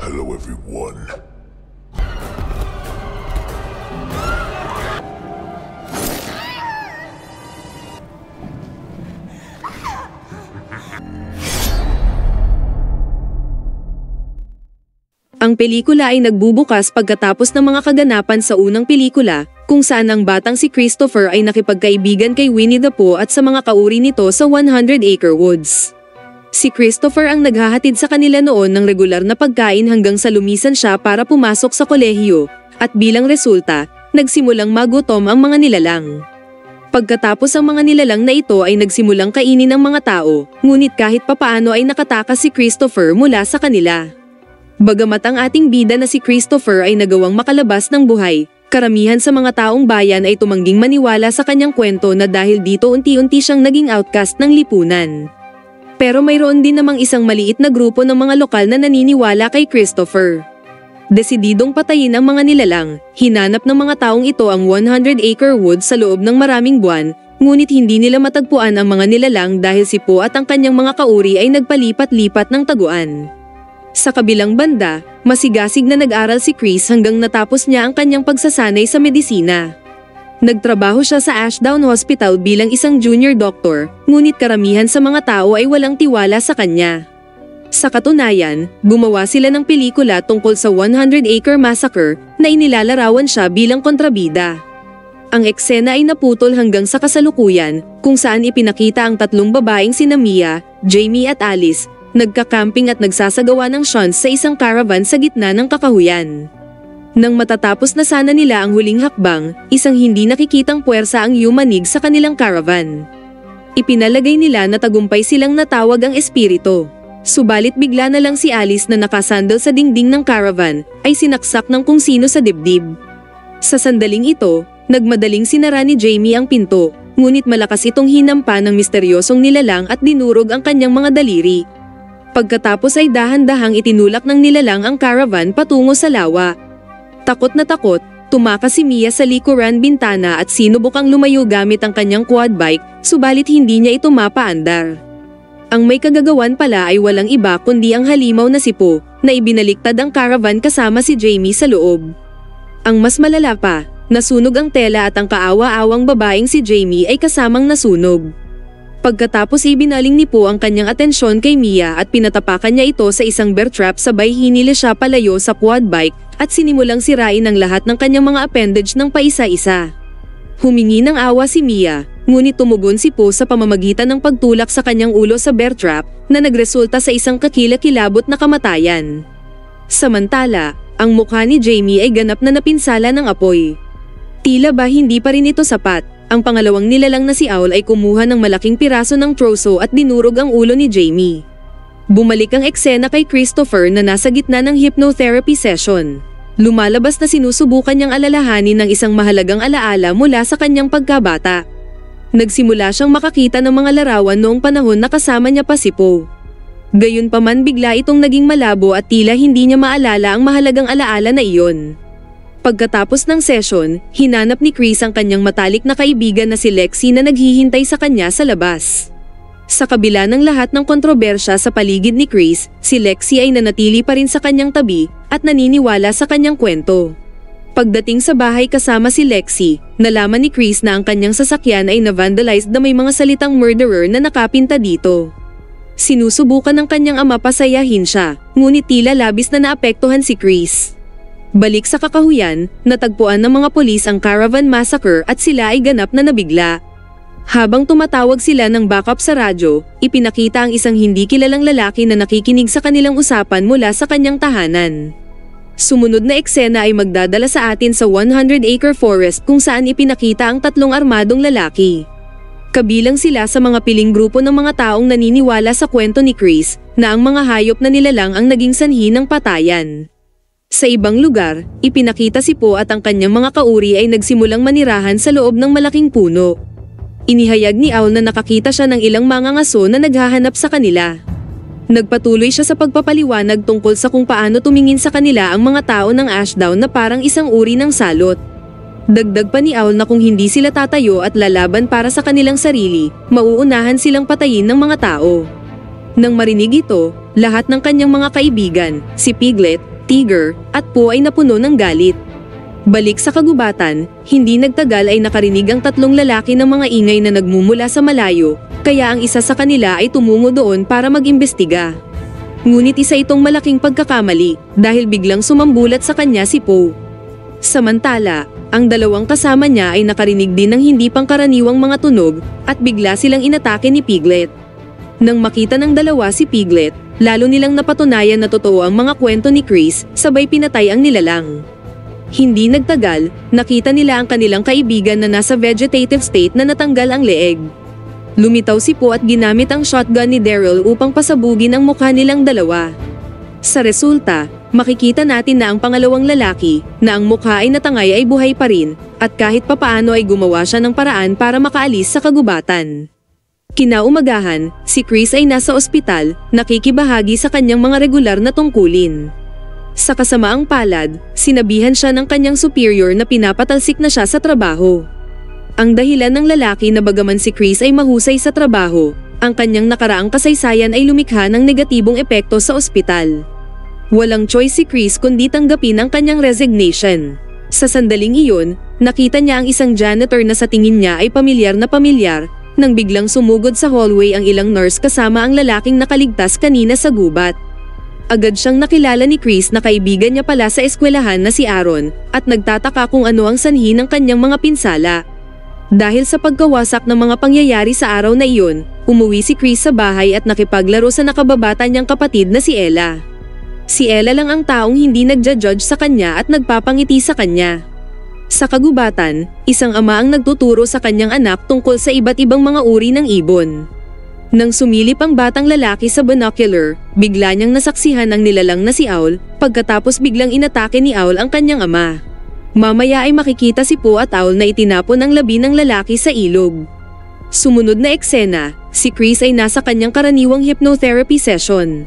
Hello everyone. Ang pelikula ay nagbubukas pagkatapos ng mga kaganapan sa unang pelikula, kung saan ang batang si Christopher ay nakipagkaibigan kay Winnie the Pooh at sa mga kauri nito sa 100-acre woods. Si Christopher ang naghahatid sa kanila noon ng regular na pagkain hanggang sa lumisan siya para pumasok sa kolehiyo, at bilang resulta, nagsimulang magutom ang mga nilalang. Pagkatapos ang mga nilalang na ito ay nagsimulang kainin ng mga tao, ngunit kahit papaano ay nakatakas si Christopher mula sa kanila. Bagamat ang ating bida na si Christopher ay nagawang makalabas ng buhay, karamihan sa mga taong bayan ay tumangging maniwala sa kanyang kwento na dahil dito unti-unti siyang naging outcast ng lipunan. Pero mayroon din namang isang maliit na grupo ng mga lokal na naniniwala kay Christopher. Desididong patayin ang mga nilalang, hinanap ng mga taong ito ang 100-acre woods sa loob ng maraming buwan, ngunit hindi nila matagpuan ang mga nilalang dahil si Pooh at ang kanyang mga kauri ay nagpalipat-lipat ng taguan. Sa kabilang banda, masigasig na nag-aral si Chris hanggang natapos niya ang kanyang pagsasanay sa medisina. Nagtrabaho siya sa Ashdown Hospital bilang isang junior doctor, ngunit karamihan sa mga tao ay walang tiwala sa kanya. Sa katunayan, gumawa sila ng pelikula tungkol sa 100-acre massacre na inilalarawan siya bilang kontrabida. Ang eksena ay naputol hanggang sa kasalukuyan, kung saan ipinakita ang tatlong babaeng sina Mia, Jamie at Alice, nagka-camping at nagsasagawa ng stunts sa isang caravan sa gitna ng kakahuyan. Nang matatapos na sana nila ang huling hakbang, isang hindi nakikitang puwersa ang yumanig sa kanilang caravan. Ipinalagay nila na tagumpay silang natawag ang espiritu. Subalit bigla na lang si Alice na nakasandal sa dingding ng caravan, ay sinaksak ng kung sino sa dibdib. Sa sandaling ito, nagmadaling sinara ni Jamie ang pinto, ngunit malakas itong hinampa ng misteryosong nilalang at dinurog ang kanyang mga daliri. Pagkatapos ay dahan-dahang itinulak ng nilalang ang caravan patungo sa lawa. Takot na takot, tumakas si Mia sa likuran bintana at sinubukang lumayo gamit ang kanyang quad bike, subalit hindi niya ito mapaandar. Ang may kagagawan pala ay walang iba kundi ang halimaw na si Pooh, na ibinaliktad ang caravan kasama si Jamie sa loob. Ang mas malala pa, nasunog ang tela at ang kaawa-awang babaeng si Jamie ay kasamang nasunog. Pagkatapos ibinaling ni Pooh ang kanyang atensyon kay Mia at pinatapakan niya ito sa isang bear trap, sabay hinila siya palayo sa quad bike at sinimulang sirain ang lahat ng kanyang mga appendage ng paisa-isa. Humingi ng awa si Mia, ngunit tumugon si Pooh sa pamamagitan ng pagtulak sa kanyang ulo sa bear trap na nagresulta sa isang kakilakilabot na kamatayan. Samantala, ang mukha ni Jamie ay ganap na napinsala ng apoy. Tila ba hindi pa rin ito sapat? Ang pangalawang nilalang na si Owl ay kumuha ng malaking piraso ng troso at dinurog ang ulo ni Jamie. Bumalik ang eksena kay Christopher na nasa gitna ng hypnotherapy session. Lumalabas na sinusubukan niyang alalahanin ng isang mahalagang alaala mula sa kanyang pagkabata. Nagsimula siyang makakita ng mga larawan noong panahon na kasama niya pa si Pooh. Gayunpaman bigla itong naging malabo at tila hindi niya maalala ang mahalagang alaala na iyon. Pagkatapos ng session, hinanap ni Chris ang kanyang matalik na kaibigan na si Lexi na naghihintay sa kanya sa labas. Sa kabila ng lahat ng kontrobersya sa paligid ni Chris, si Lexi ay nanatili pa rin sa kanyang tabi at naniniwala sa kanyang kwento. Pagdating sa bahay kasama si Lexi, nalaman ni Chris na ang kanyang sasakyan ay na-vandalized na may mga salitang murderer na nakapinta dito. Sinusubukan ng kanyang ama pasayahin siya, ngunit tila labis na naapektuhan si Chris. Balik sa kakahuyan, natagpuan ng mga pulis ang caravan massacre at sila ay ganap na nabigla. Habang tumatawag sila ng backup sa radyo, ipinakita ang isang hindi kilalang lalaki na nakikinig sa kanilang usapan mula sa kanyang tahanan. Sumunod na eksena ay magdadala sa atin sa 100-acre forest kung saan ipinakita ang tatlong armadong lalaki. Kabilang sila sa mga piling grupo ng mga taong naniniwala sa kwento ni Chris na ang mga hayop na nilalang ang naging sanhi ng patayan. Sa ibang lugar, ipinakita si Pooh at ang kanyang mga kauri ay nagsimulang manirahan sa loob ng malaking puno. Inihayag ni Owl na nakakita siya ng ilang mangangaso na naghahanap sa kanila. Nagpatuloy siya sa pagpapaliwanag tungkol sa kung paano tumingin sa kanila ang mga tao ng Ashdown na parang isang uri ng salot. Dagdag pa ni Owl na kung hindi sila tatayo at lalaban para sa kanilang sarili, mauunahan silang patayin ng mga tao. Nang marinig ito, lahat ng kanyang mga kaibigan, si Piglet, Tiger, at Po ay napuno ng galit. Balik sa kagubatan, hindi nagtagal ay nakarinig ang tatlong lalaki ng mga ingay na nagmumula sa malayo, kaya ang isa sa kanila ay tumungo doon para mag-imbestiga. Ngunit isa itong malaking pagkakamali, dahil biglang sumambulat sa kanya si Po. Samantala, ang dalawang kasama niya ay nakarinig din ng hindi pangkaraniwang mga tunog, at bigla silang inatake ni Piglet. Nang makita ng dalawa si Piglet, lalo nilang napatunayan na totoo ang mga kwento ni Chris, sabay pinatay ang nilalang. Hindi nagtagal, nakita nila ang kanilang kaibigan na nasa vegetative state na natanggal ang leeg. Lumitaw si Po at ginamit ang shotgun ni Daryl upang pasabugin ang mukha nilang dalawa. Sa resulta, makikita natin na ang pangalawang lalaki, na ang mukha ay natangay ay buhay pa rin, at kahit papaano ay gumawa siya ng paraan para makaalis sa kagubatan. Kinaumagahan, si Chris ay nasa ospital, nakikibahagi sa kanyang mga regular na tungkulin. Sa kasamaang palad, sinabihan siya ng kanyang superior na pinapatalsik na siya sa trabaho. Ang dahilan ng lalaki na bagaman si Chris ay mahusay sa trabaho, ang kanyang nakaraang kasaysayan ay lumikha ng negatibong epekto sa ospital. Walang choice si Chris kundi tanggapin ang kanyang resignation. Sa sandaling iyon, nakita niya ang isang janitor na sa tingin niya ay pamilyar nang biglang sumugod sa hallway ang ilang nurse kasama ang lalaking nakaligtas kanina sa gubat. Agad siyang nakilala ni Chris na kaibigan niya pala sa eskwelahan na si Aaron, at nagtataka kung ano ang sanhi ng kanyang mga pinsala. Dahil sa pagkawasak ng mga pangyayari sa araw na iyon, umuwi si Chris sa bahay at nakipaglaro sa nakababata niyang kapatid na si Ella. Si Ella lang ang taong hindi nagja-judge sa kanya at nagpapangiti sa kanya. Sa kagubatan, isang ama ang nagtuturo sa kanyang anak tungkol sa iba't ibang mga uri ng ibon. Nang sumilip ang batang lalaki sa binocular, bigla niyang nasaksihan ang nilalang na si Owl, pagkatapos biglang inatake ni Owl ang kanyang ama. Mamaya ay makikita si Po at Owl na itinapon ang labi ng lalaki sa ilog. Sumunod na eksena, si Chris ay nasa kanyang karaniwang hypnotherapy session.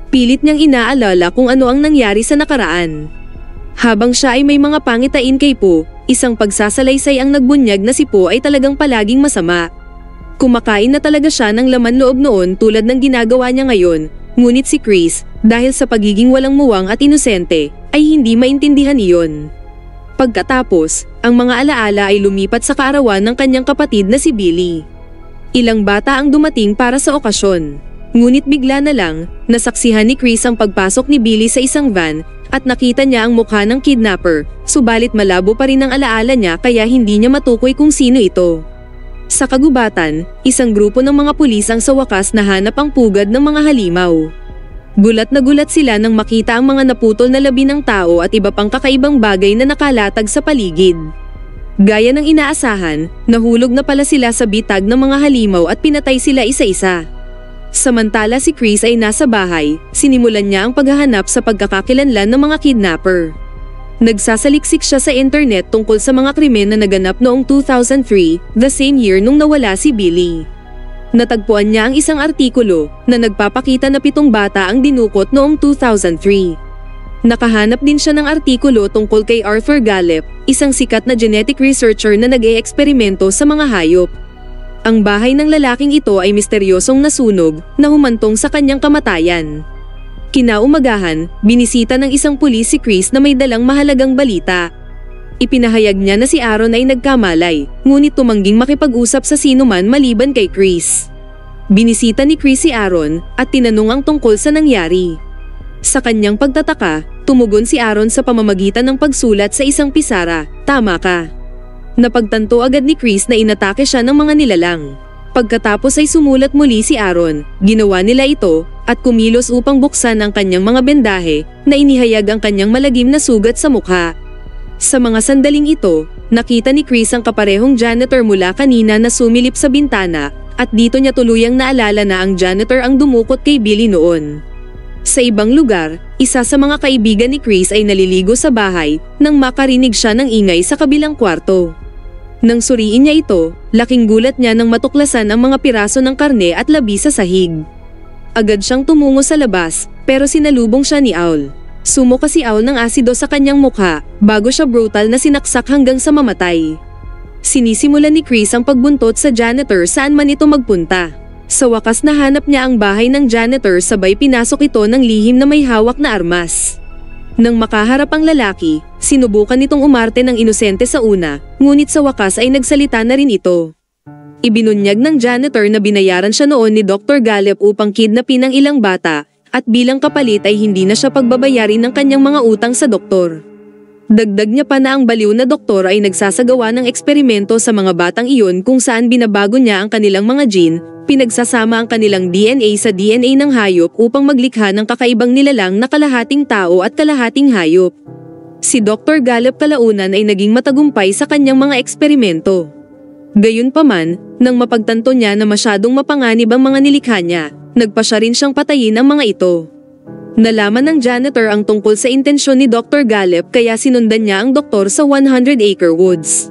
Pilit niyang inaalala kung ano ang nangyari sa nakaraan. Habang siya ay may mga pangitain kay Po, isang pagsasalaysay ang nagbunyag na si Po ay talagang palaging masama. Kumakain na talaga siya ng laman loob noon tulad ng ginagawa niya ngayon, ngunit si Chris, dahil sa pagiging walang muwang at inosente, ay hindi maintindihan iyon. Pagkatapos, ang mga alaala ay lumipat sa kaarawan ng kanyang kapatid na si Billy. Ilang bata ang dumating para sa okasyon. Ngunit bigla na lang, nasaksihan ni Chris ang pagpasok ni Billy sa isang van, at nakita niya ang mukha ng kidnapper, subalit malabo pa rin ang alaala niya kaya hindi niya matukoy kung sino ito. Sa kagubatan, isang grupo ng mga pulis ang sa wakas nahanap ang pugad ng mga halimaw. Gulat na gulat sila nang makita ang mga naputol na labi ng tao at iba pang kakaibang bagay na nakalatag sa paligid. Gaya ng inaasahan, nahulog na pala sila sa bitag ng mga halimaw at pinatay sila isa-isa. Samantala si Chris ay nasa bahay, sinimulan niya ang paghahanap sa pagkakakilanlan ng mga kidnapper. Nagsasaliksik siya sa internet tungkol sa mga krimen na naganap noong 2003, the same year nung nawala si Billy. Natagpuan niya ang isang artikulo na nagpapakita na 7 bata ang dinukot noong 2003. Nakahanap din siya ng artikulo tungkol kay Arthur Gallup, isang sikat na genetic researcher na nag-e-eksperimento sa mga hayop. Ang bahay ng lalaking ito ay misteryosong nasunog na humantong sa kanyang kamatayan. Kinaumagahan, binisita ng isang pulis si Chris na may dalang mahalagang balita. Ipinahayag niya na si Aaron ay nagkamalay, ngunit tumangging makipag-usap sa sino man maliban kay Chris. Binisita ni Chris si Aaron at tinanong ang tungkol sa nangyari. Sa kanyang pagtataka, tumugon si Aaron sa pamamagitan ng pagsulat sa isang pisara, "Tama ka." Napagtanto agad ni Chris na inatake siya ng mga nilalang. Pagkatapos ay sumulat muli si Aaron, ginawa nila ito, at kumilos upang buksan ang kanyang mga bendahe, na inihayag ang kanyang malagim na sugat sa mukha. Sa mga sandaling ito, nakita ni Chris ang kaparehong janitor mula kanina na sumilip sa bintana, at dito niya tuluyang naalala na ang janitor ang dumukot kay Billy noon. Sa ibang lugar, isa sa mga kaibigan ni Chris ay naliligo sa bahay, nang makarinig siya ng ingay sa kabilang kwarto. Nang suriin niya ito, laking gulat niya nang matuklasan ang mga piraso ng karne at labi sa sahig. Agad siyang tumungo sa labas, pero sinalubong siya ni Owl. Sumuka si Owl ng asido sa kanyang mukha, bago siya brutal na sinaksak hanggang sa mamatay. Sinisimulan ni Chris ang pagbuntot sa janitor saan man ito magpunta. Sa wakas nahanap niya ang bahay ng janitor sabay pinasok ito ng lihim na may hawak na armas. Nang makaharap ang lalaki, sinubukan nitong umarte ng inosente sa una, ngunit sa wakas ay nagsalita na rin ito. Ibinunyag ng janitor na binayaran siya noon ni Dr. Gallup upang kidnapin ang ilang bata, at bilang kapalit ay hindi na siya pagbabayarin ng kanyang mga utang sa doktor. Dagdag niya pa na ang baliw na doktor ay nagsasagawa ng eksperimento sa mga batang iyon kung saan binabago niya ang kanilang mga gene, pinagsasama ang kanilang DNA sa DNA ng hayop upang maglikha ng kakaibang nilalang na kalahating tao at kalahating hayop. Si Dr. Gallup kalaunan ay naging matagumpay sa kanyang mga eksperimento. Gayunpaman, nang mapagtanto niya na masyadong mapanganib ang mga nilikha niya, nagpasya rin siyang patayin ang mga ito. Nalaman ng janitor ang tungkol sa intensyon ni Dr. Gallup kaya sinundan niya ang doktor sa 100-acre woods.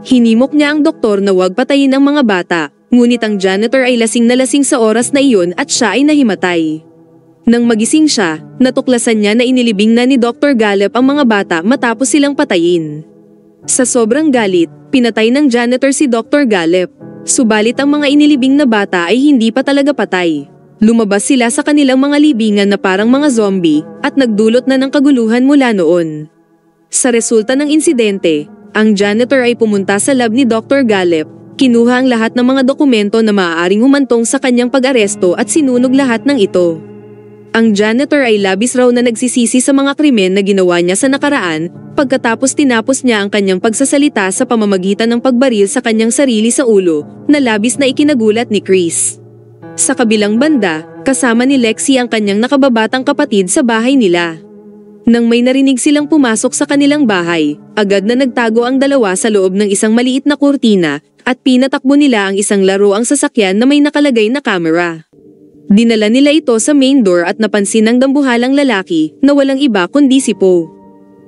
Hinimok niya ang doktor na huwag patayin ang mga bata, ngunit ang janitor ay lasing na lasing sa oras na iyon at siya ay nahimatay. Nang magising siya, natuklasan niya na inilibing na ni Dr. Gallup ang mga bata matapos silang patayin. Sa sobrang galit, pinatay ng janitor si Dr. Gallup. Subalit ang mga inilibing na bata ay hindi pa talaga patay. Lumabas sila sa kanilang mga libingan na parang mga zombie at nagdulot na ng kaguluhan mula noon. Sa resulta ng insidente, ang janitor ay pumunta sa lab ni Dr. Gallup, kinuha ang lahat ng mga dokumento na maaaring humantong sa kanyang pag-aresto at sinunog lahat ng ito. Ang janitor ay labis raw na nagsisisi sa mga krimen na ginawa niya sa nakaraan, pagkatapos tinapos niya ang kanyang pagsasalita sa pamamagitan ng pagbaril sa kanyang sarili sa ulo, na labis na ikinagulat ni Chris. Sa kabilang banda, kasama ni Lexi ang kanyang nakababatang kapatid sa bahay nila. Nang may narinig silang pumasok sa kanilang bahay, agad na nagtago ang dalawa sa loob ng isang maliit na kurtina, at pinatakbo nila ang isang laruang sasakyan na may nakalagay na kamera. Dinala nila ito sa main door at napansin ng dambuhalang lalaki na walang iba kundi si Poe.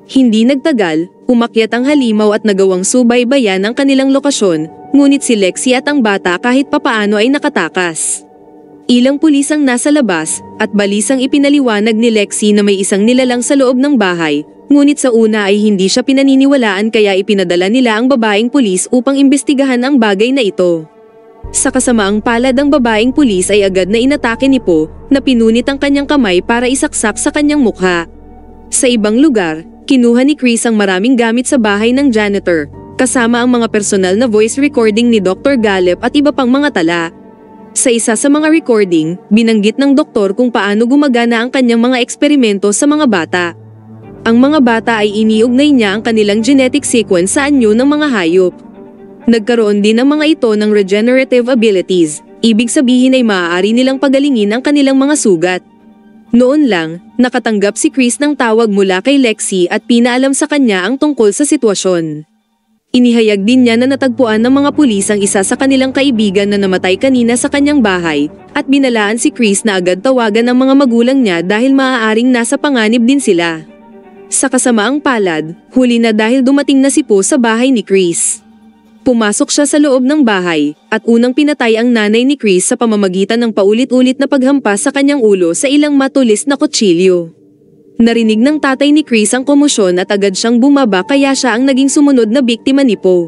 Hindi nagtagal, umakyat ang halimaw at nagawang subaybayan ang kanilang lokasyon, ngunit si Lexi at ang bata kahit papaano ay nakatakas. Ilang pulis ang nasa labas, at balisang ipinaliwanag ni Lexi na may isang nilalang sa loob ng bahay, ngunit sa una ay hindi siya pinaniniwalaan kaya ipinadala nila ang babaeng pulis upang imbestigahan ang bagay na ito. Sa kasamaang palad ang babaeng pulis ay agad na inatake ni Poe, na pinunit ang kanyang kamay para isaksak sa kanyang mukha. Sa ibang lugar, kinuha ni Chris ang maraming gamit sa bahay ng janitor, kasama ang mga personal na voice recording ni Dr. Gallup at iba pang mga tala. Sa isa sa mga recording, binanggit ng doktor kung paano gumagana ang kanyang mga eksperimento sa mga bata. Ang mga bata ay iniugnay niya ang kanilang genetic sequence sa anyo ng mga hayop. Nagkaroon din ang mga ito ng regenerative abilities, ibig sabihin ay maaari nilang pagalingin ang kanilang mga sugat. Noon lang, nakatanggap si Chris ng tawag mula kay Lexi at pinaalam sa kanya ang tungkol sa sitwasyon. Inihayag din niya na natagpuan ng mga pulis ang isa sa kanilang kaibigan na namatay kanina sa kanyang bahay, at binalaan si Chris na agad tawagan ang mga magulang niya dahil maaaring nasa panganib din sila. Sa kasamaang palad, huli na dahil dumating na si Poe sa bahay ni Chris. Pumasok siya sa loob ng bahay, at unang pinatay ang nanay ni Chris sa pamamagitan ng paulit-ulit na paghampas sa kanyang ulo sa ilang matulis na kutsilyo. Narinig ng tatay ni Chris ang komosyon at agad siyang bumaba kaya siya ang naging sumunod na biktima ni Poe.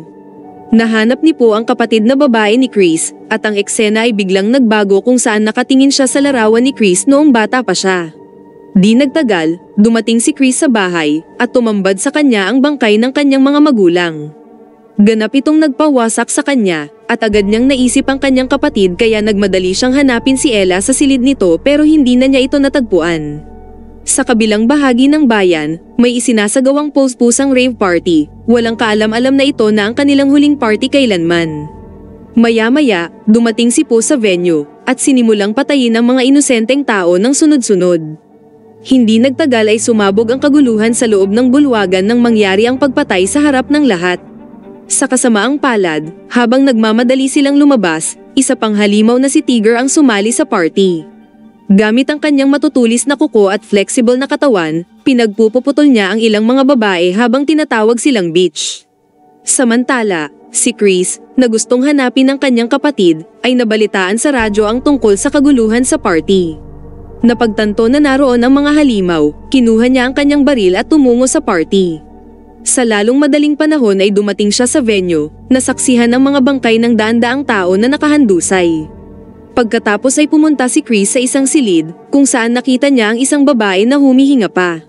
Nahanap ni Poe ang kapatid na babae ni Chris, at ang eksena ay biglang nagbago kung saan nakatingin siya sa larawan ni Chris noong bata pa siya. Di nagtagal, dumating si Chris sa bahay, at tumambad sa kanya ang bangkay ng kanyang mga magulang. Ganap itong nagpawasak sa kanya, at agad niyang naisip ang kanyang kapatid kaya nagmadali siyang hanapin si Ella sa silid nito pero hindi na niya ito natagpuan. Sa kabilang bahagi ng bayan, may isinasagawang post-pusang rave party. Walang kaalam-alam na ito na ang kanilang huling party kailanman. Maya-maya, dumating si Poe sa venue, at sinimulang patayin ang mga inosenteng tao ng sunod-sunod. Hindi nagtagal ay sumabog ang kaguluhan sa loob ng bulwagan nang mangyari ang pagpatay sa harap ng lahat. Sa kasamaang palad, habang nagmamadali silang lumabas, isa pang halimaw na si Tigger ang sumali sa party. Gamit ang kanyang matutulis na kuko at flexible na katawan, pinagpupuputol niya ang ilang mga babae habang tinatawag silang bitch. Samantala, si Chris, na gustong hanapin ang kanyang kapatid, ay nabalitaan sa radyo ang tungkol sa kaguluhan sa party. Napagtanto na naroon ang mga halimaw, kinuha niya ang kanyang baril at tumungo sa party. Sa lalong madaling panahon ay dumating siya sa venue, nasaksihan ang mga bangkay ng daan-daang tao na nakahandusay. Pagkatapos ay pumunta si Chris sa isang silid, kung saan nakita niya ang isang babae na humihinga pa.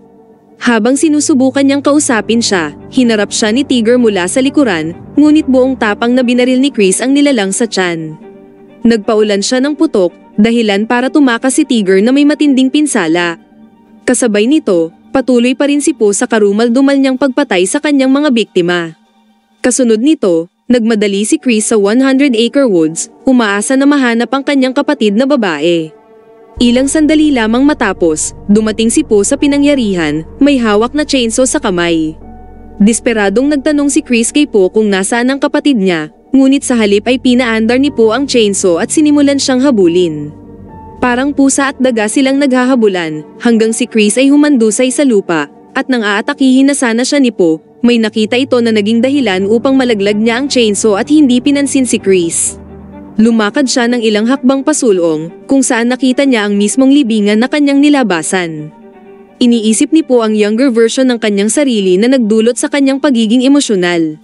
Habang sinusubukan niyang kausapin siya, hinarap siya ni Tigger mula sa likuran, ngunit buong tapang na binaril ni Chris ang nilalang sa tiyan. Nagpaulan siya ng putok, dahilan para tumakas si Tigger na may matinding pinsala. Kasabay nito, patuloy pa rin si Po sa karumal-dumal niyang pagpatay sa kanyang mga biktima. Kasunod nito, nagmadali si Chris sa 100-acre woods, umaasa na mahanap ang kanyang kapatid na babae. Ilang sandali lamang matapos, dumating si Po sa pinangyarihan, may hawak na chainsaw sa kamay. Desperadong nagtanong si Chris kay Po kung nasaan ang kapatid niya, ngunit sa halip ay pinaandar ni Po ang chainsaw at sinimulan siyang habulin. Parang pusa at daga silang naghahabulan, hanggang si Chris ay humandusay sa lupa, at nang aatakihin na sana siya ni Po, may nakita ito na naging dahilan upang malaglag niya ang chainsaw at hindi pinansin si Chris. Lumakad siya ng ilang hakbang pasulong, kung saan nakita niya ang mismong libingan na kanyang nilabasan. Iniisip ni Po ang younger version ng kanyang sarili na nagdulot sa kanyang pagiging emosyonal.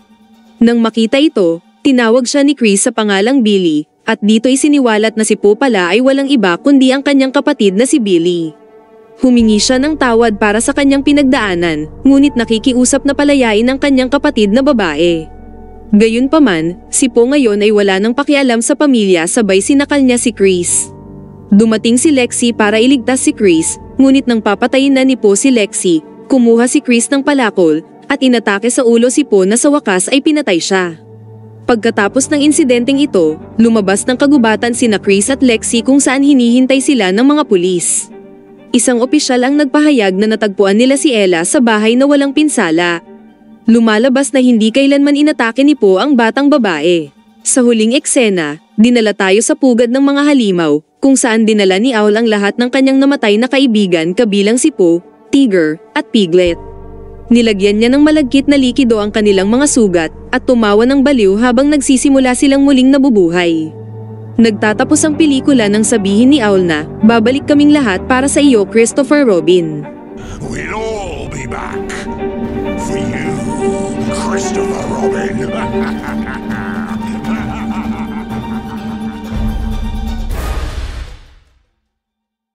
Nang makita ito, tinawag siya ni Chris sa pangalang Billy, at dito isiniwalat na si Po pala ay walang iba kundi ang kanyang kapatid na si Billy. Humingi siya ng tawad para sa kanyang pinagdaanan, ngunit nakikiusap na palayain ang kanyang kapatid na babae. Gayunpaman, si Po ngayon ay wala nang pakialam sa pamilya sabay sinakal niya si Chris. Dumating si Lexi para iligtas si Chris, ngunit nang papatayin na ni Po si Lexi, kumuha si Chris ng palakol, at inatake sa ulo si Po na sa wakas ay pinatay siya. Pagkatapos ng insidenteng ito, lumabas ng kagubatan sina Chris at Lexi kung saan hinihintay sila ng mga pulis. Isang opisyal ang nagpahayag na natagpuan nila si Ella sa bahay na walang pinsala. Lumalabas na hindi kailanman inatake ni Po ang batang babae. Sa huling eksena, dinala tayo sa pugad ng mga halimaw, kung saan dinala ni Owl ang lahat ng kanyang namatay na kaibigan kabilang si Po, Tigger, at Piglet. Nilagyan niya ng malagkit na likido ang kanilang mga sugat, at tumawa ng baliw habang nagsisimula silang muling nabubuhay. Nagtatapos ang pelikula nang sabihin ni Owl na, babalik kaming lahat para sa iyo Christopher Robin. We'll all be back. For you, Christopher Robin.